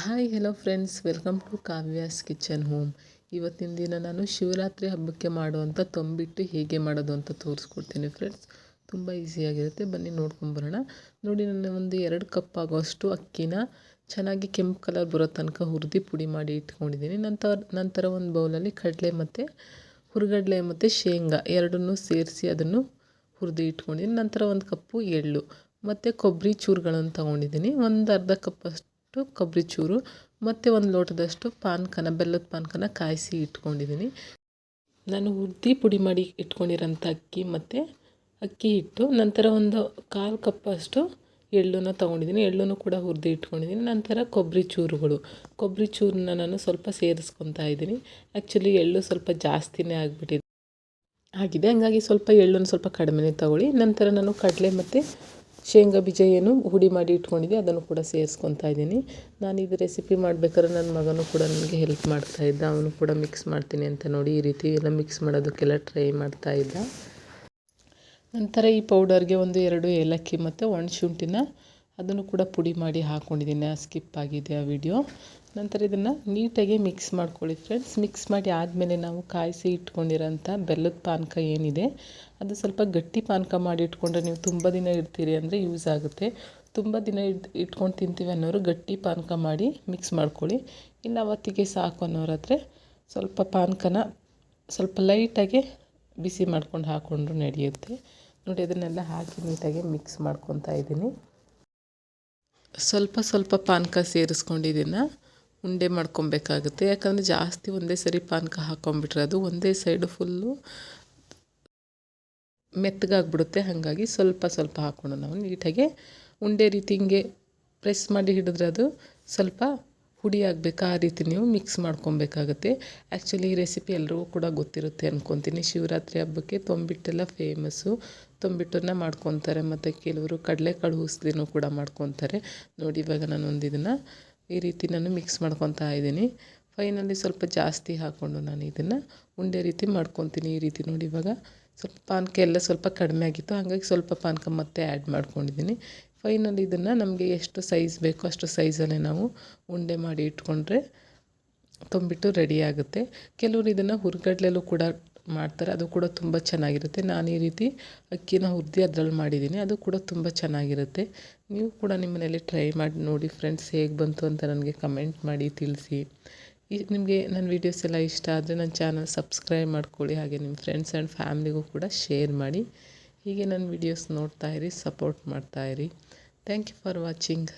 Hi hello friends, welcome to Kavya's kitchen home. ಇವತ್ತಿನ ದಿನ ನಾನು ಶಿವರಾತ್ರಿ ಹಬ್ಬಕ್ಕೆ ಮಾಡುವಂಥ ತಂಬಿಟ್ಟು ಹೇಗೆ ಮಾಡೋದು ಅಂತ ತೋರಿಸ್ಕೊಡ್ತೀನಿ ಫ್ರೆಂಡ್ಸ್. ತುಂಬ ಈಸಿಯಾಗಿರುತ್ತೆ, ಬನ್ನಿ ನೋಡ್ಕೊಂಬರೋಣ. ನೋಡಿ, ನಾನು ಒಂದು 2 ಕಪ್ ಆಗೋಷ್ಟು ಅಕ್ಕಿನ ಚೆನ್ನಾಗಿ ಕೆಂಪು ಕಲರ್ ಬರೋ ತನಕ ಹುರಿದು ಪುಡಿ ಮಾಡಿ ಇಟ್ಕೊಂಡಿದ್ದೀನಿ. ನಂತರ ಒಂದು ಬೌಲಲ್ಲಿ ಕಡಲೆ ಮತ್ತು ಹುರಿಗಡಲೆ ಮತ್ತು ಶೇಂಗಾ ಎರಡನ್ನೂ ಸೇರಿಸಿ ಅದನ್ನು ಹುರಿದು ಇಟ್ಕೊಂಡಿದ್ದೀನಿ. ನಂತರ 1 ಕಪ್ಪು ಎಳ್ಳು ಮತ್ತು ಕೊಬ್ಬರಿ ಚೂರುಗಳನ್ನು ತೊಗೊಂಡಿದ್ದೀನಿ. ಒಂದು ಅರ್ಧ ಕಪ್ಪಷ್ಟು ಕೊಬ್ಬರಿ ಚೂರು ಮತ್ತು 1 ಲೋಟದಷ್ಟು ಬೆಲ್ಲದ ಪಾನಕನ ಕಾಯಿಸಿ ಇಟ್ಕೊಂಡಿದ್ದೀನಿ. ನಾನು ಹುರಿದು ಪುಡಿ ಮಾಡಿ ಇಟ್ಕೊಂಡಿರೋಂಥ ಅಕ್ಕಿ ಮತ್ತು ಅಕ್ಕಿ ಹಿಟ್ಟು, ನಂತರ ಒಂದು 1/4 ಕಪ್ಪಷ್ಟು ಎಳ್ಳನ್ನು ತೊಗೊಂಡಿದ್ದೀನಿ. ಎಳ್ಳನ್ನು ಕೂಡ ಹುರಿದು ಇಟ್ಕೊಂಡಿದ್ದೀನಿ. ನಂತರ ಕೊಬ್ಬರಿ ಚೂರನ್ನ ನಾನು ಸ್ವಲ್ಪ ಸೇರಿಸ್ಕೊತಾ ಇದ್ದೀನಿ. ಆ್ಯಕ್ಚುಲಿ ಎಳ್ಳು ಸ್ವಲ್ಪ ಜಾಸ್ತಿನೇ ಆಗಿದೆ, ಹಂಗಾಗಿ ಸ್ವಲ್ಪ ಎಳ್ಳನ್ನು ಸ್ವಲ್ಪ ಕಡಿಮೆನೇ ತೊಗೊಳ್ಳಿ. ನಂತರ ನಾನು ಕಡಲೆ ಮತ್ತು ಶೇಂಗಾ ಬೀಜ ಏನು ಹುಡಿ ಮಾಡಿ ಇಟ್ಕೊಂಡಿದ್ದೆ ಅದನ್ನು ಕೂಡ ಸೇರಿಸ್ಕೊತಾ ಇದ್ದೀನಿ. ನಾನು ಇದು ರೆಸಿಪಿ ಮಾಡಬೇಕಾದ್ರೆ ನನ್ನ ಮಗನೂ ಕೂಡ ನನಗೆ ಹೆಲ್ಪ್ ಮಾಡ್ತಾಯಿದ್ದ. ಅವನು ಕೂಡ ಮಿಕ್ಸ್ ಮಾಡ್ತೀನಿ ಅಂತ ನೋಡಿ ಈ ರೀತಿ ಎಲ್ಲ ಮಿಕ್ಸ್ ಮಾಡೋದಕ್ಕೆಲ್ಲ ಟ್ರೈ ಮಾಡ್ತಾಯಿದ್ದ. ನಂತರ ಈ ಪೌಡರ್ಗೆ 1-2 ಏಲಕ್ಕಿ ಮತ್ತು ಒಣಶುಂಠಿನ ಅದನ್ನು ಕೂಡ ಪುಡಿ ಮಾಡಿ ಹಾಕ್ಕೊಂಡಿದ್ದೀನಿ. ಸ್ಕಿಪ್ ಆಗಿದೆ ಆ ವಿಡಿಯೋ. ನಂತರ ಇದನ್ನು ನೀಟಾಗಿ ಮಿಕ್ಸ್ ಮಾಡ್ಕೊಳ್ಳಿ ಫ್ರೆಂಡ್ಸ್. ಮಿಕ್ಸ್ ಮಾಡಿ ಆದಮೇಲೆ ನಾವು ಕಾಯಿಸಿ ಇಟ್ಕೊಂಡಿರೋಂಥ ಬೆಲ್ಲದ ಪಾನಕ ಏನಿದೆ ಅದು ಸ್ವಲ್ಪ ಗಟ್ಟಿ ಪಾನಕ ಮಾಡಿ ಇಟ್ಕೊಂಡ್ರೆ ನೀವು ತುಂಬ ದಿನ ಇಡ್ತೀರಿ ಅಂದರೆ ಯೂಸ್ ಆಗುತ್ತೆ. ತುಂಬ ದಿನ ಇಟ್ಕೊಂಡು ತಿಂತೀವಿ ಅನ್ನೋರು ಗಟ್ಟಿ ಪಾನಕ ಮಾಡಿ ಮಿಕ್ಸ್ ಮಾಡ್ಕೊಳ್ಳಿ. ಇನ್ನು ಅವತ್ತಿಗೆ ಸಾಕು ಅನ್ನೋರಾದರೆ ಸ್ವಲ್ಪ ಪಾನಕನ ಸ್ವಲ್ಪ ಲೈಟಾಗಿ ಬಿಸಿ ಮಾಡ್ಕೊಂಡು ಹಾಕ್ಕೊಂಡ್ರು ನಡೆಯುತ್ತೆ. ನೋಡಿ, ಅದನ್ನೆಲ್ಲ ಹಾಕಿ ನೀಟಾಗಿ ಮಿಕ್ಸ್ ಮಾಡ್ಕೊತಾ ಇದ್ದೀನಿ. ಸ್ವಲ್ಪ ಪಾನಕ ಸೇರಿಸ್ಕೊಂಡು ಇದನ್ನು ಉಂಡೆ ಮಾಡ್ಕೊಬೇಕಾಗುತ್ತೆ. ಯಾಕಂದರೆ ಜಾಸ್ತಿ ಒಂದೇ ಸರಿ ಪಾನಕ ಹಾಕ್ಕೊಂಬಿಟ್ರೆ ಅದು ಒಂದೇ ಸೈಡು ಫುಲ್ಲು ಮೆತ್ತಗಾಗ್ಬಿಡುತ್ತೆ. ಹಾಗಾಗಿ ಸ್ವಲ್ಪ ಹಾಕ್ಕೊಂಡು ನಾವು ನೀಟಾಗಿ ಉಂಡೆ ರೀತಿ ಹಿಂಗೆ ಪ್ರೆಸ್ ಮಾಡಿ ಹಿಡಿದ್ರೆ ಅದು ಸ್ವಲ್ಪ ಹುಡಿ ಆಗಬೇಕು. ಆ ರೀತಿ ನೀವು ಮಿಕ್ಸ್ ಮಾಡ್ಕೊಬೇಕಾಗತ್ತೆ. ಆ್ಯಕ್ಚುಲಿ ಈ ರೆಸಿಪಿ ಎಲ್ರಿಗೂ ಕೂಡ ಗೊತ್ತಿರುತ್ತೆ ಅಂದ್ಕೊತೀನಿ. ಶಿವರಾತ್ರಿ ಹಬ್ಬಕ್ಕೆ ತಂಬಿಟ್ಟೆಲ್ಲ ಫೇಮಸ್ಸು. ತಂಬಿಟ್ಟನ್ನು ಮಾಡ್ಕೊತಾರೆ ಮತ್ತು ಕೆಲವರು ಕಡಲೆಕಾಳು ಹುಸ್ದಿನೂ ಕೂಡ ಮಾಡ್ಕೊತಾರೆ. ನೋಡಿ, ಇವಾಗ ನಾನು ಇದನ್ನು ಈ ರೀತಿ ನಾನು ಮಿಕ್ಸ್ ಮಾಡ್ಕೊತಾ ಇದ್ದೀನಿ. ಫೈನಲಿ ಸ್ವಲ್ಪ ಜಾಸ್ತಿ ಹಾಕ್ಕೊಂಡು ನಾನು ಇದನ್ನು ಉಂಡೆ ರೀತಿ ಮಾಡ್ಕೊತೀನಿ. ಈ ರೀತಿ ನೋಡಿ, ಇವಾಗ ಸ್ವಲ್ಪ ಪಾನಕ ಎಲ್ಲ ಸ್ವಲ್ಪ ಕಡಿಮೆ ಆಗಿತ್ತು, ಹಾಗಾಗಿ ಸ್ವಲ್ಪ ಪಾನಕ ಮತ್ತೆ ಆ್ಯಡ್ ಮಾಡ್ಕೊಂಡಿದ್ದೀನಿ. ಫೈನಲಿ ಇದನ್ನು ನಮಗೆ ಎಷ್ಟು ಸೈಜ್ ಬೇಕೋ ಅಷ್ಟು ಸೈಜಲ್ಲೇ ನಾವು ಉಂಡೆ ಮಾಡಿ ಇಟ್ಕೊಂಡ್ರೆ ತಂಬಿಟ್ಟು ರೆಡಿ ಆಗುತ್ತೆ. ಕೆಲವರು ಇದನ್ನು ಹುರಿಗಡ್ಲೆಲ್ಲೂ ಕೂಡ ಮಾಡ್ತಾರೆ, ಅದು ಕೂಡ ತುಂಬ ಚೆನ್ನಾಗಿರುತ್ತೆ. ನಾನು ಈ ರೀತಿ ಅಕ್ಕಿನ ಹುರಿದು ಅದರಲ್ಲಿ ಮಾಡಿದ್ದೀನಿ, ಅದು ಕೂಡ ತುಂಬ ಚೆನ್ನಾಗಿರುತ್ತೆ. ನೀವು ಕೂಡ ನಿಮ್ಮ ಮನೇಲಿ ಟ್ರೈ ಮಾಡಿ ನೋಡಿ ಫ್ರೆಂಡ್ಸ್. ಹೇಗೆ ಬಂತು ಅಂತ ನನಗೆ ಕಮೆಂಟ್ ಮಾಡಿ ತಿಳಿಸಿ. ನಿಮಗೆ ನನ್ನ ವೀಡಿಯೋಸ್ ಎಲ್ಲ ಇಷ್ಟ ಆದರೆ ನನ್ನ ಚಾನಲ್ ಸಬ್ಸ್ಕ್ರೈಬ್ ಮಾಡ್ಕೊಳ್ಳಿ. ಹಾಗೆ ನಿಮ್ಮ ಫ್ರೆಂಡ್ಸ್ ಆ್ಯಂಡ್ ಫ್ಯಾಮ್ಲಿಗೂ ಕೂಡ ಶೇರ್ ಮಾಡಿ. ಹೀಗೆ ನನ್ನ ವೀಡಿಯೋಸ್ ನೋಡ್ತಾಯಿರಿ, ಸಪೋರ್ಟ್ ಮಾಡ್ತಾಯಿರಿ. Thank you for watching.